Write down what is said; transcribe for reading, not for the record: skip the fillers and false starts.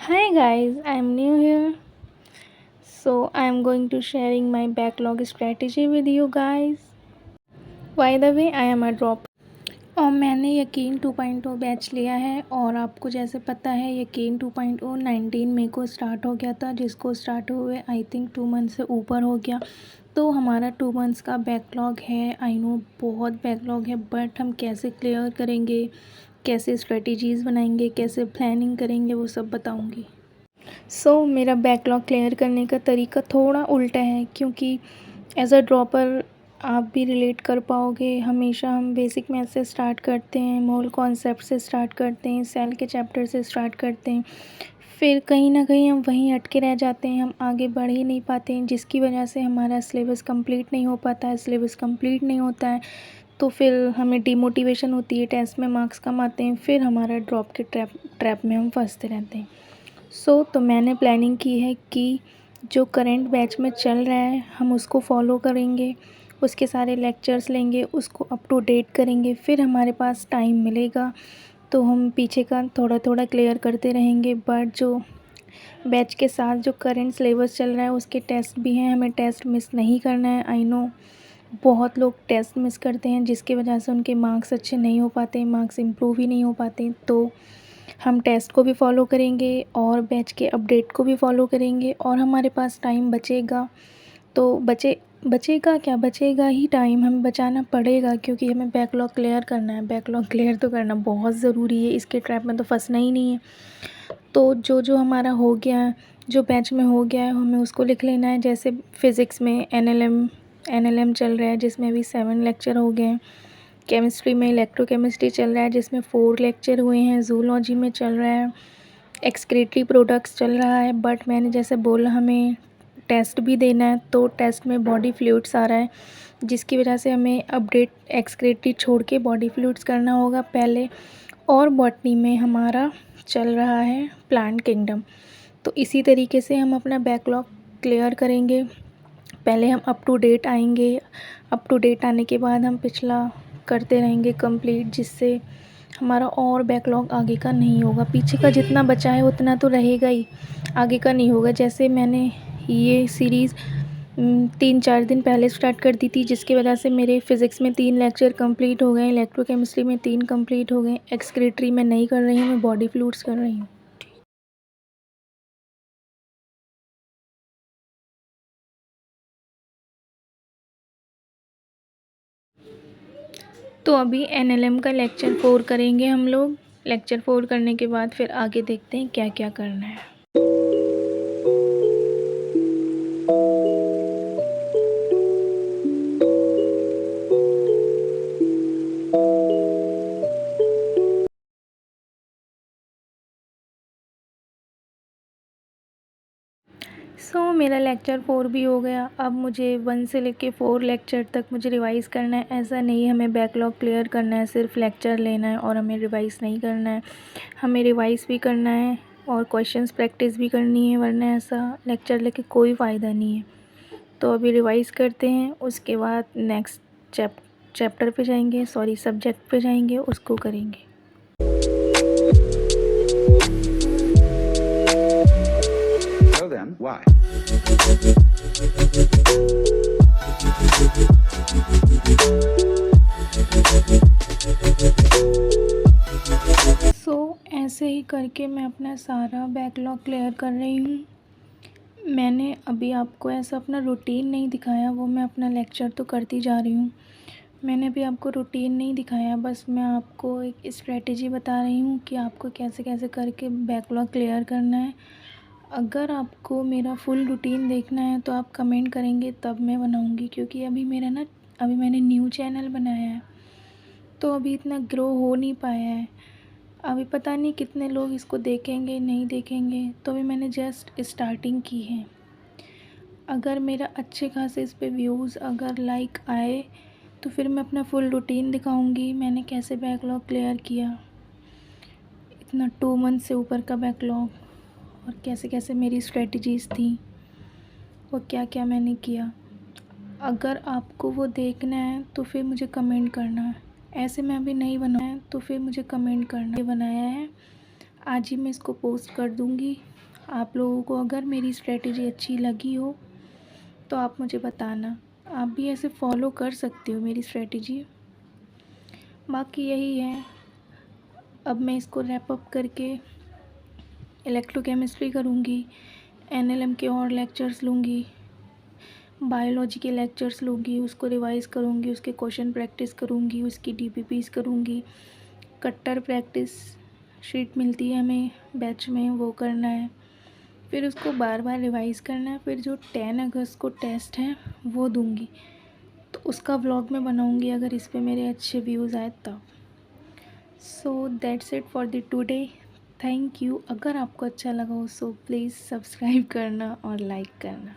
Hi guys, I'm new here. So I'm going to sharing my backlog strategy with you guys. By the way, I am a drop और मैंने यकीन 2.0 batch लिया है और आपको जैसे पता है यकीन 2.0 19 मई को स्टार्ट हो गया था, जिसको स्टार्ट हुए आई थिंक 2 मंथ से ऊपर हो गया। तो हमारा 2 मंथ्स का बैकलॉग है। आई नो बहुत बैकलॉग है, बट हम कैसे क्लियर करेंगे, कैसे स्ट्रेटजीज़ बनाएंगे, कैसे प्लानिंग करेंगे, वो सब बताऊंगी। मेरा बैकलॉग क्लियर करने का तरीका थोड़ा उल्टा है, क्योंकि एज अ ड्रॉपर आप भी रिलेट कर पाओगे। हमेशा हम बेसिक मैथ से स्टार्ट करते हैं, मोल कॉन्सेप्ट से स्टार्ट करते हैं, सेल के चैप्टर से स्टार्ट करते हैं, फिर कहीं ना कहीं हम वहीं अटके रह जाते हैं, हम आगे बढ़ ही नहीं पाते हैं, जिसकी वजह से हमारा सिलेबस कंप्लीट नहीं हो पाता है। सिलेबस कंप्लीट नहीं होता है तो फिर हमें डिमोटिवेशन होती है, टेस्ट में मार्क्स कम आते हैं, फिर हमारा ड्रॉप के ट्रैप में हम फंसते रहते हैं। तो मैंने प्लानिंग की है कि जो करंट बैच में चल रहा है हम उसको फॉलो करेंगे, उसके सारे लेक्चर्स लेंगे, उसको अप टू डेट करेंगे। फिर हमारे पास टाइम मिलेगा तो हम पीछे का थोड़ा थोड़ा क्लियर करते रहेंगे। बट जो बैच के साथ जो करंट सिलेबस चल रहा है उसके टेस्ट भी हैं, हमें टेस्ट मिस नहीं करना है। आई नो बहुत लोग टेस्ट मिस करते हैं, जिसकी वजह से उनके मार्क्स अच्छे नहीं हो पाते, मार्क्स इम्प्रूव ही नहीं हो पाते। तो हम टेस्ट को भी फॉलो करेंगे और बैच के अपडेट को भी फॉलो करेंगे, और हमारे पास टाइम बचेगा तो बचेगा क्या, बचेगा ही टाइम, हमें बचाना पड़ेगा, क्योंकि हमें बैकलॉग क्लियर करना है। बैकलॉग क्लियर तो करना बहुत ज़रूरी है, इसके ट्रैप में तो फंसना ही नहीं है। तो जो जो हमारा हो गया, जो बैच में हो गया है, हमें उसको लिख लेना है। जैसे फ़िज़िक्स में एन एल एम चल रहा है, जिसमें अभी 7 लेक्चर हो गए हैं। केमिस्ट्री में इलेक्ट्रोकेमिस्ट्री चल रहा है, जिसमें 4 लेक्चर हुए हैं। ज़ूलॉजी में चल रहा है एक्सक्रीटरी प्रोडक्ट्स चल रहा है। बट मैंने जैसे बोला हमें टेस्ट भी देना है, तो टेस्ट में बॉडी फ्लूइड्स आ रहा है, जिसकी वजह से हमें अपडेट एक्सक्रीटरी छोड़ के बॉडी फ्लूइड्स करना होगा पहले। और बॉटनी में हमारा चल रहा है प्लांट किंगडम। तो इसी तरीके से हम अपना बैकलॉग क्लियर करेंगे। पहले हम अप टू डेट आएंगे, अप टू डेट आने के बाद हम पिछला करते रहेंगे कंप्लीट, जिससे हमारा और बैकलॉग आगे का नहीं होगा। पीछे का जितना बचा है उतना तो रहेगा ही, आगे का नहीं होगा। जैसे मैंने ये सीरीज़ 3-4 दिन पहले स्टार्ट कर दी थी, जिसकी वजह से मेरे फ़िज़िक्स में 3 लेक्चर कंप्लीट हो गए, इलेक्ट्रोकेमिस्ट्री में 3 कंप्लीट हो गए, एक्सक्रीटरी में नहीं कर रही हूँ, मैं बॉडी फ्लूइड्स कर रही हूँ। तो अभी एन का लेक्चर 4 करेंगे हम लोग। लेक्चर 4 करने के बाद फिर आगे देखते हैं क्या क्या करना है। मेरा लेक्चर 4 भी हो गया। अब मुझे 1 से लेके 4 लेक्चर तक मुझे रिवाइज़ करना है। ऐसा नहीं है हमें बैकलॉग क्लियर करना है, सिर्फ लेक्चर लेना है और हमें रिवाइज़ नहीं करना है। हमें रिवाइज़ भी करना है और क्वेश्चंस प्रैक्टिस भी करनी है, वरना ऐसा लेक्चर लेके कोई फ़ायदा नहीं है। तो अभी रिवाइज़ करते हैं, उसके बाद नेक्स्ट चैप्टर पे जाएंगे, सब्जेक्ट पे जाएंगे, उसको करेंगे। So then, why? ऐसे ही करके मैं अपना सारा बैकलॉग क्लियर कर रही हूँ। मैंने अभी आपको ऐसा अपना रूटीन नहीं दिखाया, वो मैं अपना लेक्चर तो करती जा रही हूँ। मैंने अभी आपको रूटीन नहीं दिखाया, बस मैं आपको एक स्ट्रेटजी बता रही हूँ कि आपको कैसे कैसे करके बैकलॉग क्लियर करना है। अगर आपको मेरा फुल रूटीन देखना है तो आप कमेंट करेंगे, तब मैं बनाऊँगी, क्योंकि अभी मैंने न्यू चैनल बनाया है, तो अभी इतना ग्रो हो नहीं पाया है। अभी पता नहीं कितने लोग इसको देखेंगे नहीं देखेंगे, तो अभी मैंने जस्ट स्टार्टिंग की है। अगर मेरा अच्छे खासे इस पे व्यूज़ अगर लाइक आए तो फिर मैं अपना फुल रूटीन दिखाऊंगी, मैंने कैसे बैकलॉग क्लियर किया, इतना 2 मंथ से ऊपर का बैकलॉग, और कैसे कैसे मेरी स्ट्रेटजीज़ थी और क्या क्या मैंने किया। अगर आपको वो देखना है तो फिर मुझे कमेंट करना है। ऐसे मैं अभी नहीं बनाया है तो फिर मुझे कमेंट करना। ये बनाया है, आज ही मैं इसको पोस्ट कर दूँगी। आप लोगों को अगर मेरी स्ट्रेटजी अच्छी लगी हो तो आप मुझे बताना, आप भी ऐसे फॉलो कर सकते हो मेरी स्ट्रेटजी। बाकी यही है, अब मैं इसको रैप अप करके इलेक्ट्रोकेमिस्ट्री करूँगी, एनएलएम के और लेक्चर्स लूँगी, बायोलॉजी के लेक्चर्स लूँगी, उसको रिवाइज़ करूँगी, उसके क्वेश्चन प्रैक्टिस करूँगी, उसकी डीपीपीस करूँगी, कट्टर प्रैक्टिस शीट मिलती है हमें बैच में, वो करना है, फिर उसको बार बार रिवाइज़ करना है, फिर जो 10 अगस्त को टेस्ट है वो दूँगी, तो उसका व्लॉग मैं बनाऊँगी अगर इस पे मेरे अच्छे व्यूज़ आए तब। So that's it for the today, thank you. अगर आपको अच्छा लगा हो सो प्लीज़ सब्सक्राइब करना और लाइक करना।